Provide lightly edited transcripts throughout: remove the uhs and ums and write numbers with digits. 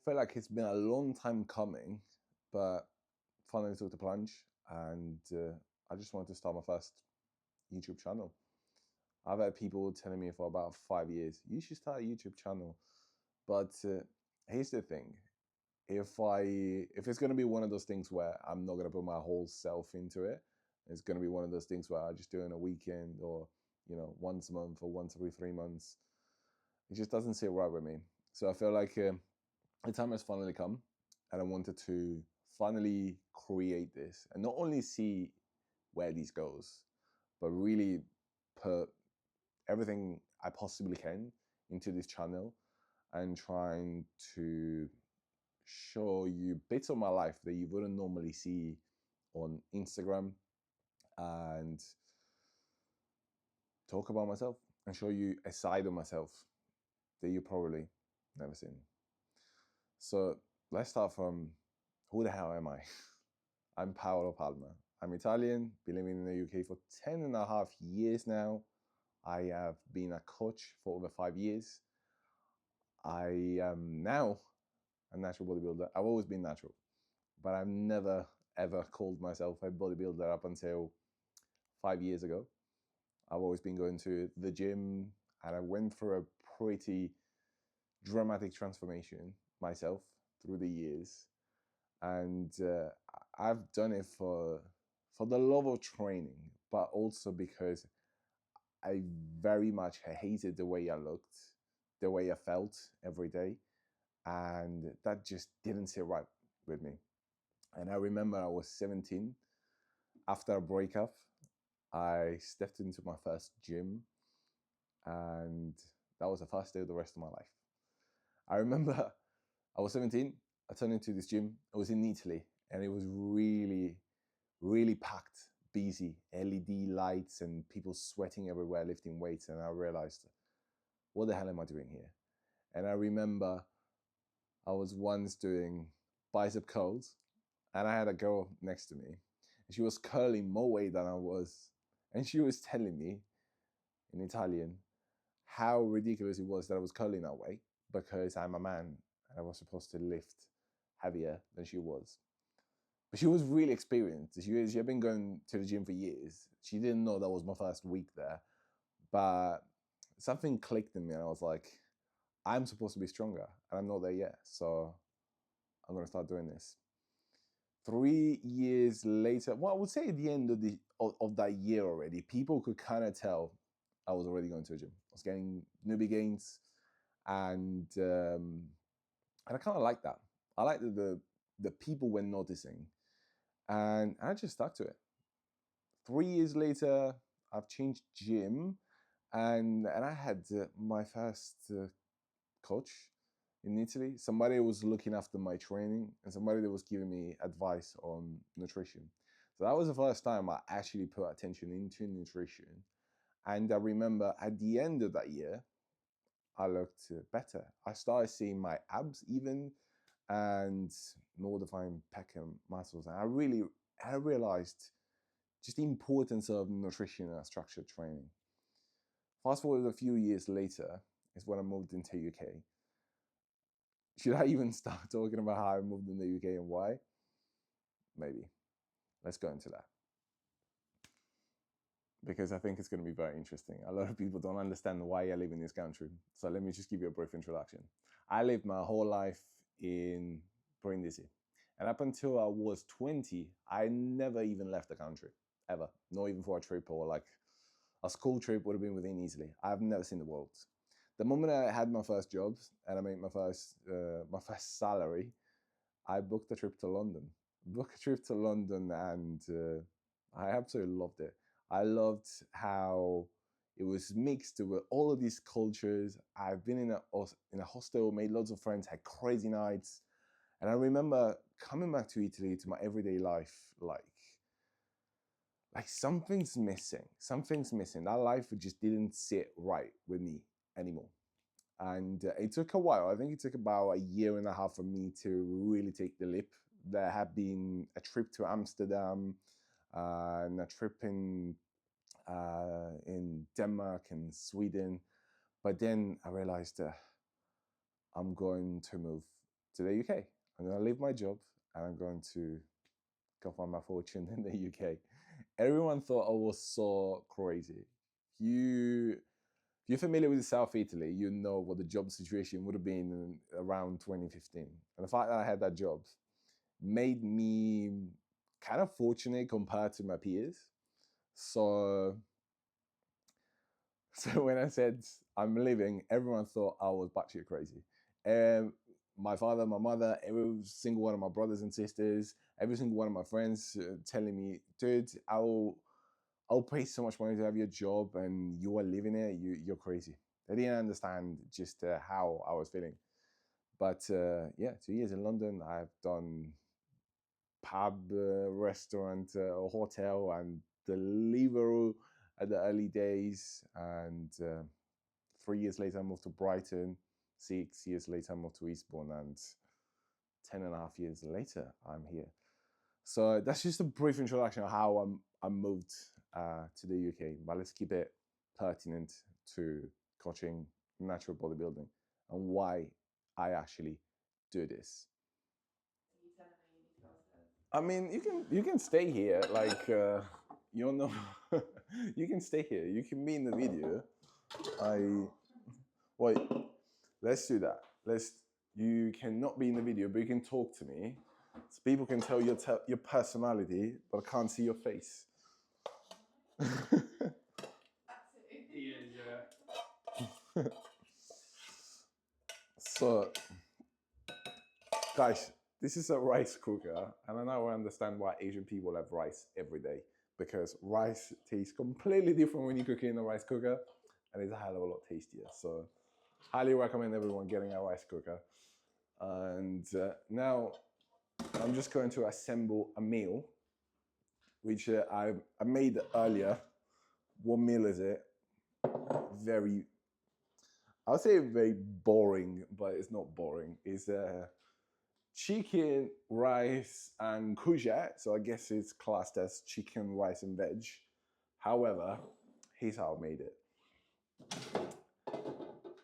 feel like it's been a long time coming, but finally took the plunge, and I just wanted to start my first YouTube channel. I've had people telling me for about 5 years, you should start a YouTube channel. But here's the thing. If it's going to be one of those things where I'm not going to put my whole self into it, it's going to be one of those things where I just do it on a weekend or, once a month or once every 3 months. It just doesn't sit right with me. So I feel like the time has finally come, and I wanted to finally create this and not only see where this goes, but really put everything I possibly can into this channel and trying to show you bits of my life that you wouldn't normally see on Instagram, and talk about myself and show you a side of myself that you probably never seen. So let's start from, who the hell am I? I'm Paolo Palma. I'm Italian, been living in the UK for 10 and a half years now. I have been a coach for over 5 years. I am now a natural bodybuilder. I've always been natural, but I've never ever called myself a bodybuilder up until 5 years ago. I've always been going to the gym, and I went through a pretty dramatic transformation myself through the years. And I've done it for the love of training, but also because I very much hated the way I looked, the way I felt every day, and that just didn't sit right with me. And I remember I was 17. After a breakup, I stepped into my first gym, and that was the first day of the rest of my life. I remember I was 17, I turned into this gym. It was in Italy, and it was really, really packed, busy, LED lights and people sweating everywhere, lifting weights. And I realized, what the hell am I doing here? And I remember I was once doing bicep curls, and I had a girl next to me, and she was curling more weight than I was. And she was telling me in Italian how ridiculous it was that I was curling that way, because I'm a man and I was supposed to lift heavier than she was. But she was really experienced. She had been going to the gym for years. She didn't know that was my first week there. But something clicked in me, and I was like, I'm supposed to be stronger, and I'm not there yet. So I'm going to start doing this. 3 years later, well, I would say at the end of that year already, people could kind of tell I was already going to a gym. I was getting newbie gains, and I kind of like that. I like that the people were noticing, and I just stuck to it. 3 years later, I've changed gym, and I had my first coach in Italy. Somebody was looking after my training, and somebody that was giving me advice on nutrition. So that was the first time I actually put attention into nutrition. And I remember at the end of that year, I looked better. I started seeing my abs even, and more defined pec and muscles. And I realized just the importance of nutrition and structured training. Fast forward a few years later is when I moved into UK. Should I even start talking about how I moved in the UK and why? Maybe. Let's go into that, because I think it's going to be very interesting. A lot of people don't understand why I live in this country. So let me just give you a brief introduction. I lived my whole life in Brindisi. And up until I was 20, I never even left the country, ever. Not even for a trip, or like a school trip would have been within easily. I've never seen the world. The moment I had my first jobs and I made my first salary, I booked a trip to London. And I absolutely loved it. I loved how it was mixed with all of these cultures. I've been in a hostel, made loads of friends, had crazy nights. And I remember coming back to Italy, to my everyday life, like something's missing. That life just didn't sit right with me anymore. And it took a while. I think it took about a year and a half for me to really take the leap. There had been a trip to Amsterdam, and a trip in Denmark and Sweden. But then I realized I'm going to move to the UK. I'm going to leave my job and I'm going to go find my fortune in the UK. Everyone thought I was so crazy. If you're familiar with South Italy, you know what the job situation would have been around 2015. And the fact that I had that job made me kind of fortunate compared to my peers. So when I said I'm leaving, everyone thought I was batshit crazy. My father, my mother, every single one of my brothers and sisters, every single one of my friends telling me, dude, I'll pay so much money to have your job and you are living it, you're crazy. They didn't understand just how I was feeling. But yeah, 2 years in London, I've done pub, restaurant, hotel, and Deliveroo at the early days. And 3 years later, I moved to Brighton. 6 years later, I moved to Eastbourne. And 10.5 years later, I'm here. So that's just a brief introduction of how I moved to the UK. But let's keep it pertinent to coaching natural bodybuilding and why I actually do this. I mean, you can stay here, like you're not. You can stay here. You can be in the video. Wait. Let's do that. You cannot be in the video, but you can talk to me, so people can tell your personality, but I can't see your face. So, guys, this is a rice cooker, and I now understand why Asian people have rice every day, because rice tastes completely different when you cook it in a rice cooker, and it's a hell of a lot tastier. So, highly recommend everyone getting a rice cooker. And now I'm just going to assemble a meal, which I made earlier. What meal is it? I would say very boring, but it's not boring. It's chicken, rice, and courgette. So I guess it's classed as chicken, rice, and veg. However, here's how I made it.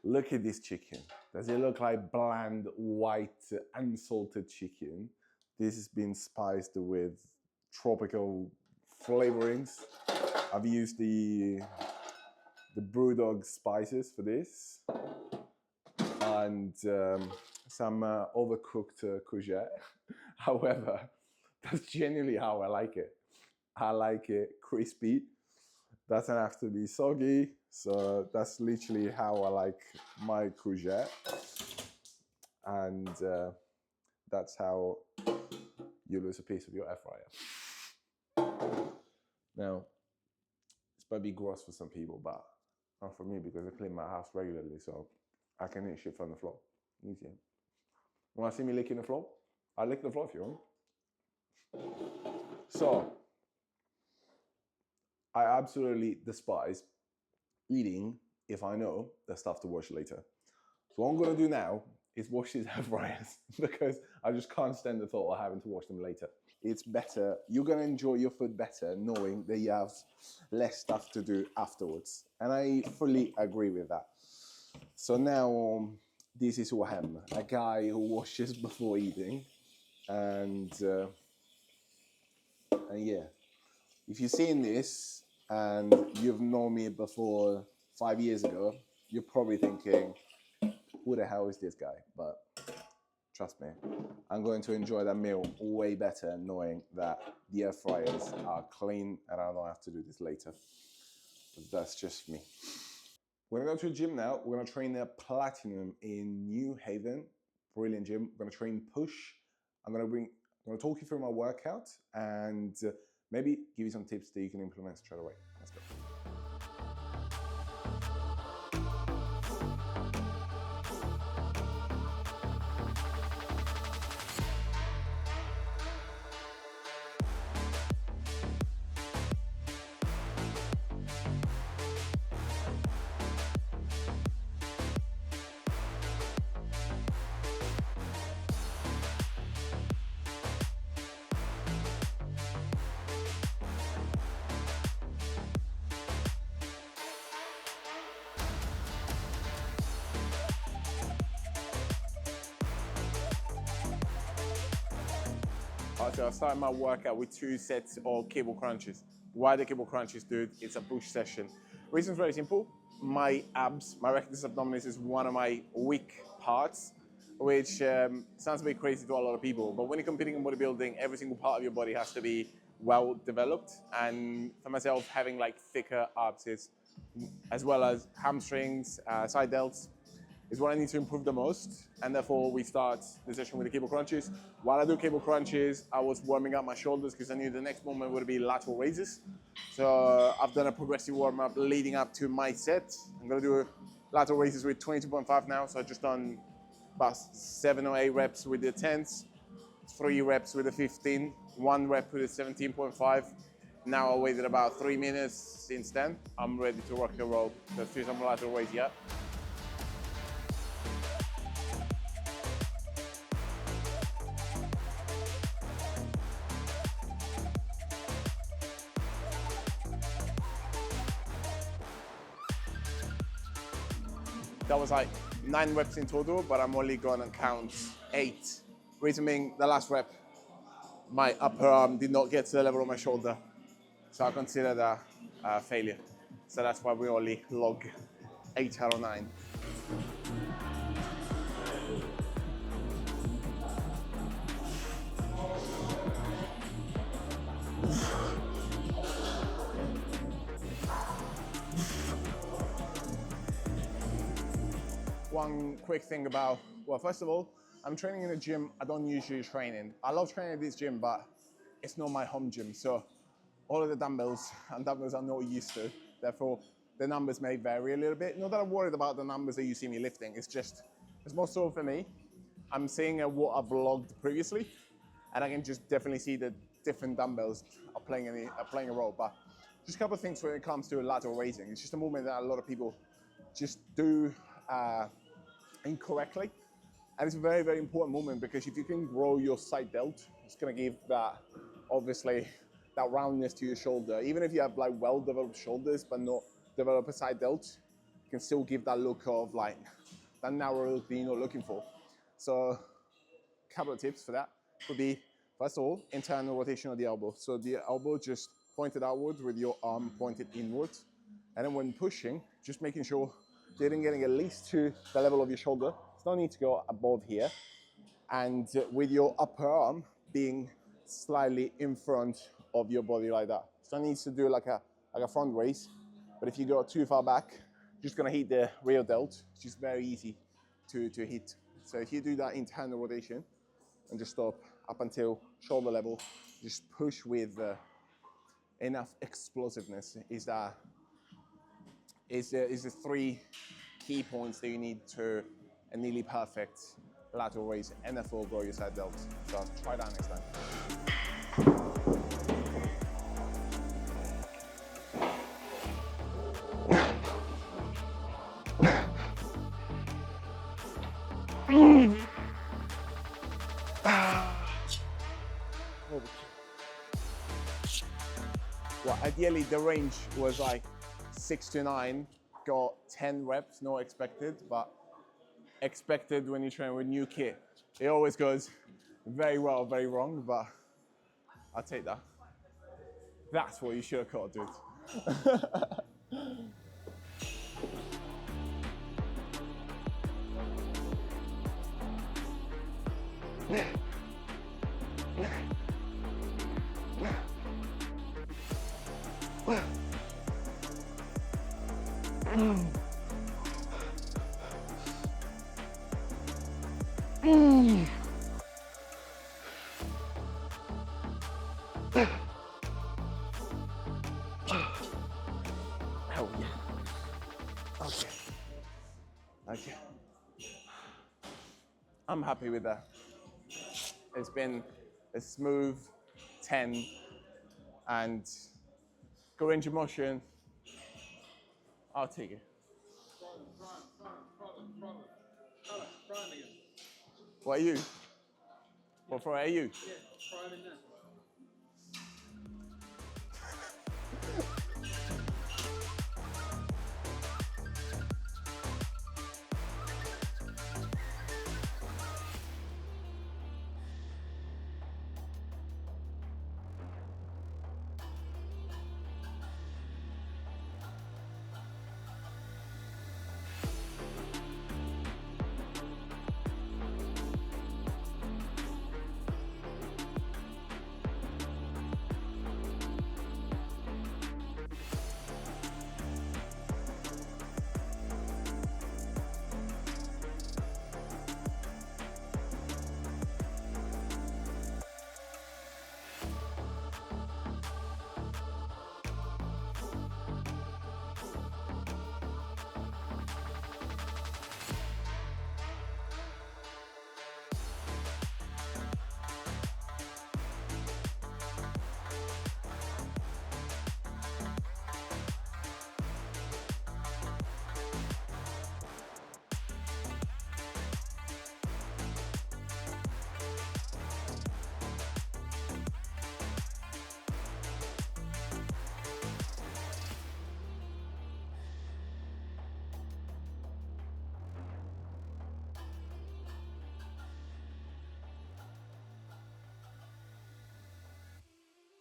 Look at this chicken. Does it look like bland, white, unsalted chicken? This has been spiced with tropical flavorings. I've used the Brewdog spices for this, and some overcooked courgette. However, that's genuinely how I like it. I like it crispy. Doesn't have to be soggy. So that's literally how I like my courgette. And that's how you lose a piece of your air fryer. Now, it's might be gross for some people, but not for me, because I clean my house regularly, so I can eat shit from the floor. Easy. Want to see me licking the floor? I'll lick the floor if you want. So, I absolutely despise eating if I know there's stuff to wash later. So what I'm going to do now is wash these air fryers, because I just can't stand the thought of having to wash them later. It's better, you're going to enjoy your food better knowing that you have less stuff to do afterwards. And I fully agree with that. So now, this is Wahem, a guy who washes before eating. And yeah, if you've seen this and you've known me before 5 years ago, you're probably thinking, who the hell is this guy? But trust me, I'm going to enjoy that meal way better knowing that the air fryers are clean and I don't have to do this later. But that's just me. We're gonna go to a gym now. We're gonna train at Platinum in New Haven. Brilliant gym. We're gonna train push. I'm gonna talk you through my workout and maybe give you some tips that you can implement straight away. Let's go. So I started my workout with 2 sets of cable crunches. Why the cable crunches, dude? It's a push session. Reason's very simple. My abs, my rectus abdominis is one of my weak parts, which sounds a bit crazy to a lot of people. But when you're competing in bodybuilding, every single part of your body has to be well developed. And for myself, having like thicker abs is, as well as hamstrings, side delts, is what I need to improve the most, and therefore we start the session with the cable crunches. While I do cable crunches, I was warming up my shoulders because I knew the next moment would be lateral raises. So I've done a progressive warm up leading up to my set. I'm gonna do lateral raises with 22.5 now. So I've just done about 7 or 8 reps with the 10s, 3 reps with the 15, 1 rep with the 17.5. Now I waited about 3 minutes since then. I'm ready to rock and roll. Let's do some lateral raise, yeah? That was like 9 reps in total, but I'm only gonna count 8. Reason being, the last rep, my upper arm did not get to the level of my shoulder. So I consider that a failure. So that's why we only log 8 out of 9. One quick thing about, well, first of all, I'm training in a gym I don't usually train in. I love training at this gym, but it's not my home gym. So all of the dumbbells I'm not used to. Therefore, the numbers may vary a little bit. Not that I'm worried about the numbers that you see me lifting. It's more so for me. I'm seeing what I've logged previously, and I can just definitely see that different dumbbells are playing a role. But just a couple of things when it comes to lateral raising. It's just a movement that a lot of people just do incorrectly. And it's a very, very important movement because if you can grow your side delt, it's going to give that, obviously, that roundness to your shoulder. Even if you have like well-developed shoulders but not develop a side delt, you can still give that look of like that narrow look that you're not looking for. So a couple of tips for that would be, first of all, internal rotation of the elbow. So the elbow just pointed outwards with your arm pointed inwards. And then when pushing, just making sure you're getting at least to the level of your shoulder. There's no need to go above here. And with your upper arm being slightly in front of your body like that. So no need to do like a front raise. But if you go too far back, you're just gonna hit the rear delt. It's just very easy to hit. So if you do that internal rotation and just stop up until shoulder level, just push with enough explosiveness is the 3 key points that you need to a nearly perfect lateral raise and therefore grow your side delts. So try that next time. Well, ideally the range was like 6 to 9, got 10 reps, not expected, but expected when you train with new kit. It always goes very well, very wrong, but I'll take that. That's what you should have caught, dude. Oh yeah. Okay. I'm happy with that. It's been a smooth 10 and go range of motion. I'll take it. What are you? What for are you? Yeah, prime in there.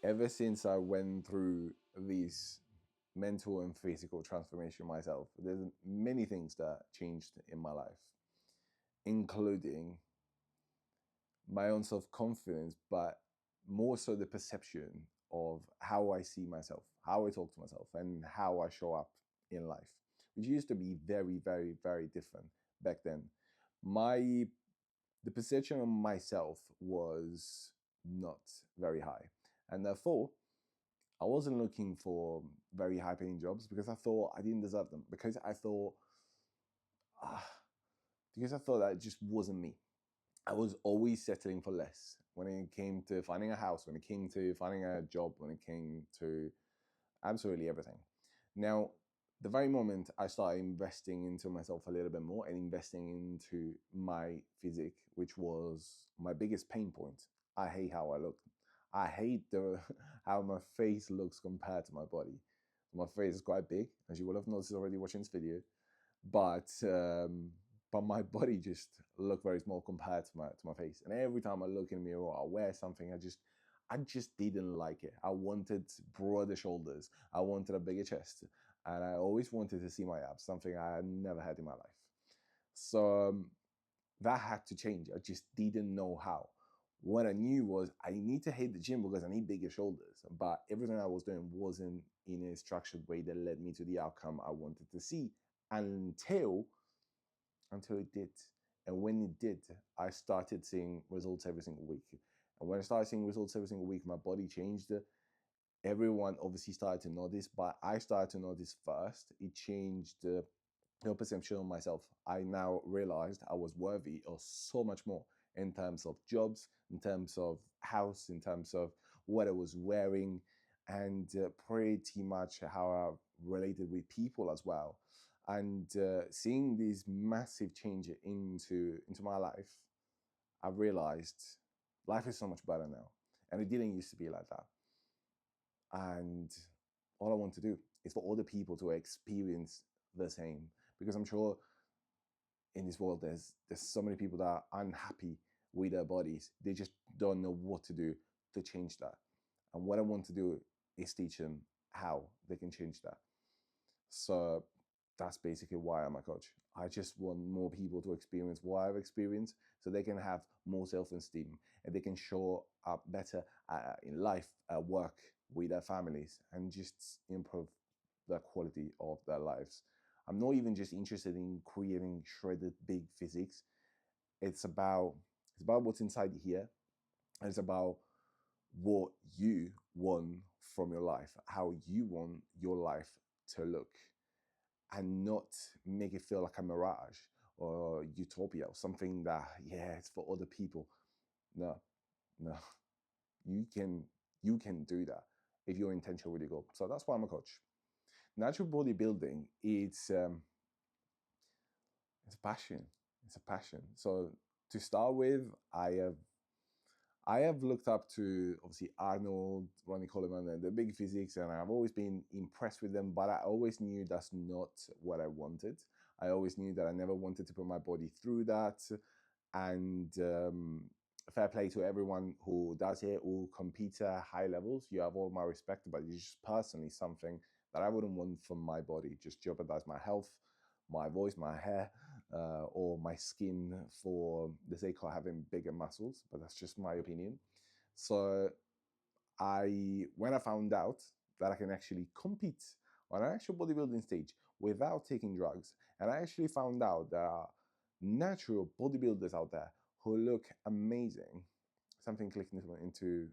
ever since I went through this mental and physical transformation myself, there's many things that changed in my life, including my own self-confidence, but more so the perception of how I see myself, how I talk to myself, and how I show up in life, which used to be very, very, very different back then. The perception of myself was not very high, and therefore I wasn't looking for very high paying jobs because I thought I didn't deserve them, ah, because I thought that it just wasn't me. I was always settling for less when it came to finding a house, when it came to finding a job, when it came to absolutely everything. Now, the very moment I started investing into myself a little bit more and investing into my physique, which was my biggest pain point, I hate how I look. I hate the how my face looks compared to my body. My face is quite big, as you will have noticed already watching this video, but my body just looked very small compared to my face. And every time I look in the mirror or I wear something, I just didn't like it. I wanted broader shoulders. I wanted a bigger chest, and I always wanted to see my abs, something I had never had in my life. So that had to change. I just didn't know how. What I knew was I need to hit the gym because I need bigger shoulders, but everything I was doing wasn't in a structured way that led me to the outcome I wanted to see until it did. And when it did, I started seeing results every single week. And when I started seeing results every single week, my body changed. Everyone obviously started to notice, but I started to notice first. It changed the perception of myself. I now realized I was worthy of so much more in terms of jobs, in terms of house, in terms of what I was wearing, and pretty much how I related with people as well. And seeing this massive change into my life, I realized life is so much better now, and it didn't used to be like that. And all I want to do is for other people to experience the same, because I'm sure in this world there's so many people that are unhappy with their bodies. They just don't know what to do to change that. And what I want to do is teach them how they can change that. So that's basically why I'm a coach. I just want more people to experience what I've experienced so they can have more self-esteem and they can show up better in life, at work, with their families, and just improve the quality of their lives. I'm not even just interested in creating shredded big physiques. It's about what's inside here, and it's about what you want from your life, how you want your life to look, and not make it feel like a mirage or utopia or something that, yeah, it's for other people. No, no, you can do that if your intention really good. So that's why I'm a coach. Natural bodybuilding, it's a passion. It's a passion. So to start with, I have looked up to obviously Arnold, Ronnie Coleman, and the big physiques, and I've always been impressed with them, but I always knew that's not what I wanted. I always knew that I never wanted to put my body through that. And fair play to everyone who does it, who competes at high levels. You have all my respect, but it's just personally something that I wouldn't want for my body. Just jeopardize my health, my voice, my hair, or my skin for the sake of having bigger muscles. But that's just my opinion. So when I found out that I can actually compete on an actual bodybuilding stage without taking drugs, and I actually found out there are natural bodybuilders out there who look amazing, something clicked into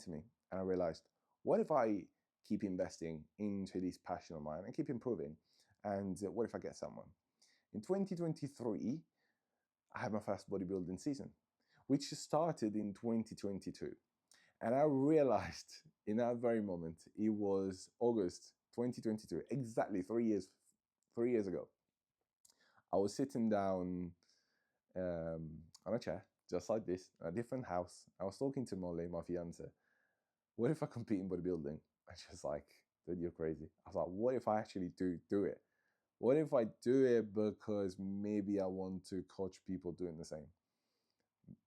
me, and I realized, what if I keep investing into this passion of mine and keep improving? And what if I get someone? In 2023, I had my first bodybuilding season, which started in 2022. And I realized in that very moment, it was August 2022, exactly 3 years ago. I was sitting down on a chair, just like this, in a different house. I was talking to Molly, my fiance. What if I compete in bodybuilding? And she was like, dude, you're crazy. I was like, what if I actually do it? What if I do it because maybe I want to coach people doing the same?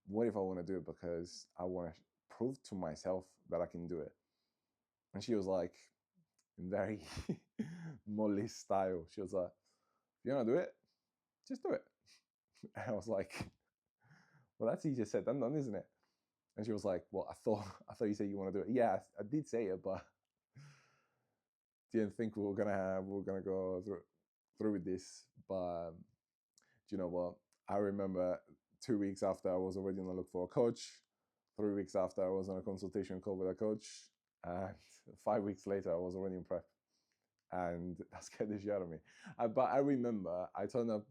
What if I want to do it because I want to prove to myself that I can do it? And she was like, in very Molly style, she was like, if you want to do it, just do it. And I was like, well, that's easier said than done, isn't it? And she was like, well, I thought you said you want to do it. Yeah, I did say it, but didn't think we were gonna go through with this. But do you know what? I remember 2 weeks after I was already on the look for a coach. 3 weeks after I was on a consultation call with a coach, and 5 weeks later I was already in prep, and that scared the shit out of me. But I remember I turned up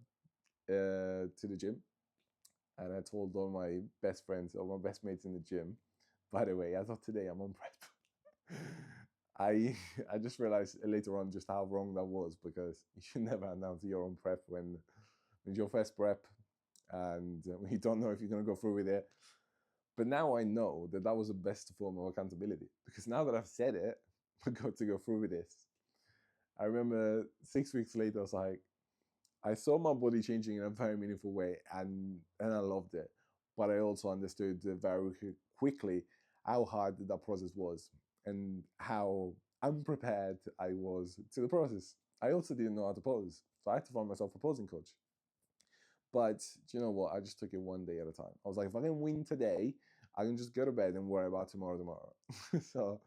to the gym, and I told all my best friends or my best mates in the gym, by the way, as of today, I'm on prep. I I just realized later on just how wrong that was, because you should never announce you're on prep when it's your first prep and you don't know if you're going to go through with it. But now I know that that was the best form of accountability, because now that I've said it, we're going to go through with this. I remember 6 weeks later, I was like, I saw my body changing in a very meaningful way, and I loved it. But I also understood very quickly how hard that process was and how unprepared I was to the process. I also didn't know how to pose, so I had to find myself a posing coach. But do you know what? I just took it one day at a time. I was like, if I can win today, I can just go to bed and worry about tomorrow. so,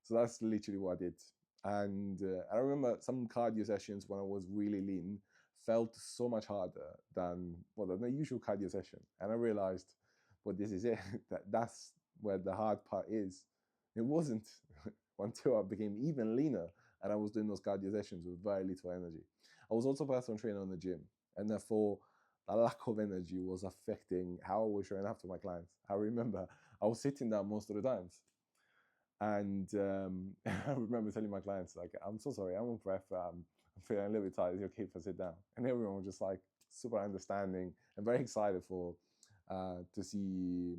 so that's literally what I did. And I remember some cardio sessions when I was really lean felt so much harder than the usual cardio session. And I realized, well, this is it. That's where the hard part is. It wasn't until I became even leaner and I was doing those cardio sessions with very little energy. I was also a personal trainer in the gym, and therefore a lack of energy was affecting how I was showing up to my clients. I remember I was sitting down most of the times. And I remember telling my clients, like, I'm so sorry, I'm on prep, I'm feeling a little bit tired, is it okay if I sit down? And everyone was just like super understanding and very excited for to see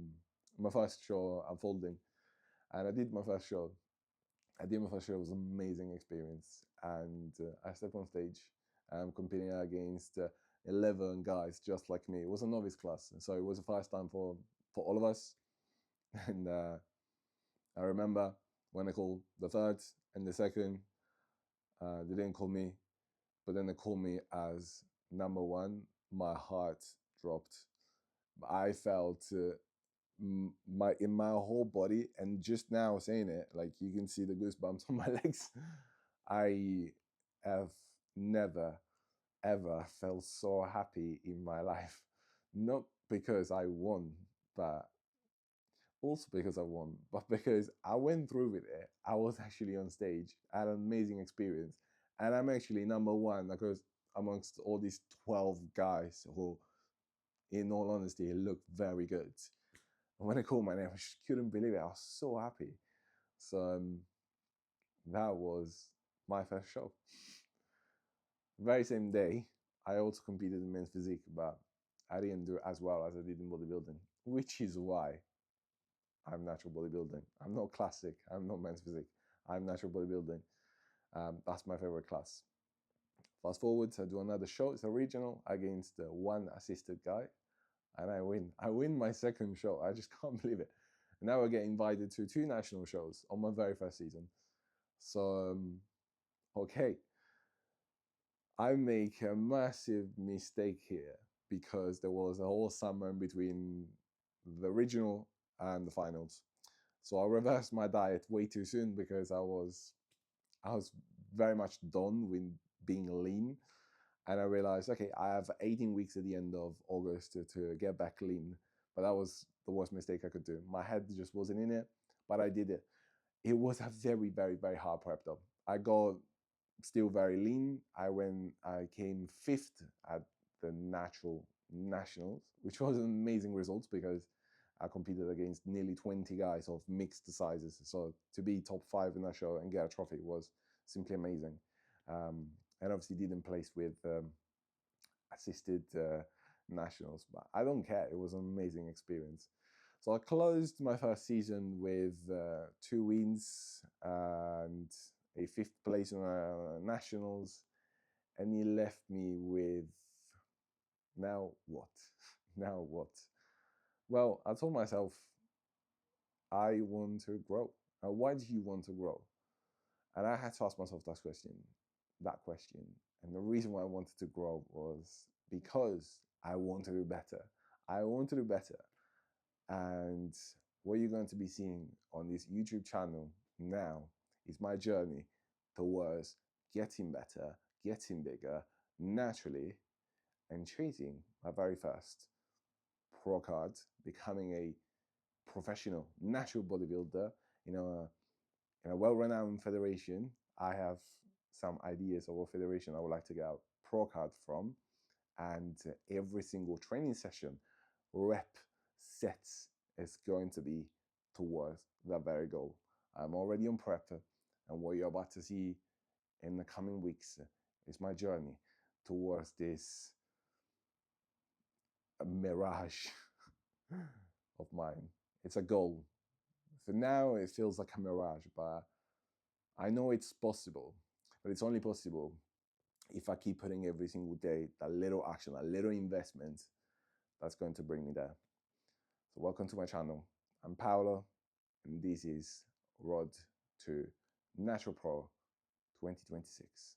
my first show unfolding. And I did my first show. It was an amazing experience. And I stepped on stage, competing against 11 guys just like me. It was a novice class, and so it was the first time for all of us. And I remember when they called the third and the second, they didn't call me, but then they called me as number one. My heart dropped. I felt in my whole body, and just now saying it, like you can see the goosebumps on my legs. I have never ever felt so happy in my life. Not because I won, but also because I won, but because I went through with it. I was actually on stage. I had an amazing experience. And I'm actually number one because amongst all these 12 guys who, in all honesty, looked very good. And when I called my name, I just couldn't believe it. I was so happy. So that was my first show. Very same day, I also competed in men's physique, but I didn't do as well as I did in bodybuilding, which is why I'm natural bodybuilding. I'm not classic. I'm not men's physique. I'm natural bodybuilding. That's my favorite class. Fast forward, I do another show. It's a regional against one assisted guy, and I win. I win my second show. I just can't believe it. And now I get invited to 2 national shows on my very first season. So, okay, I make a massive mistake here because there was a whole summer in between the regional and the finals. So I reversed my diet way too soon because I was very much done with being lean. And I realized, okay, I have 18 weeks at the end of August to get back lean. But that was the worst mistake I could do. My head just wasn't in it, but I did it. It was a very, very, very hard prep though. I got still very lean. I came 5th at the natural nationals, which was an amazing result because I competed against nearly 20 guys of mixed sizes. So to be top 5 in that show and get a trophy was simply amazing. And obviously didn't place with assisted nationals, but I don't care. It was an amazing experience. So I closed my first season with 2 wins and a 5th place in nationals, and he left me with, now what? Now what? Well, I told myself, I want to grow. Why do you want to grow? And I had to ask myself that question. And the reason why I wanted to grow was because I want to do better. I want to do better. And what you're going to be seeing on this YouTube channel now is my journey towards getting better, getting bigger naturally, and chasing my very first pro card, becoming a professional natural bodybuilder in a well-renowned federation. I have some ideas of a federation I would like to get a pro card from, and every single training session, rep, sets is going to be towards that very goal. I'm already on prep, and what you're about to see in the coming weeks is my journey towards this mirage of mine. It's a goal. For now, it feels like a mirage, but I know it's possible. But it's only possible if I keep putting every single day that little action, that little investment that's going to bring me there. So welcome to my channel. I'm Paolo, and this is Road to Natural Pro 2026.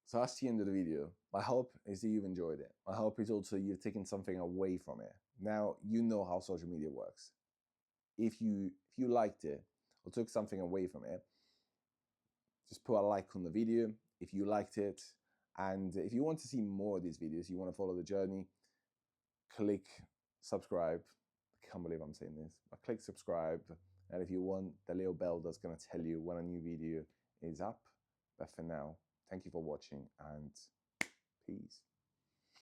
So that's the end of the video. My hope is that you've enjoyed it. My hope is also you've taken something away from it. Now you know how social media works. If you liked it or took something away from it, just put a like on the video if you liked it. And if you want to see more of these videos, you want to follow the journey, click subscribe. I can't believe I'm saying this, but click subscribe. And if you want the little bell that's going to tell you when a new video is up. But for now, thank you for watching and peace.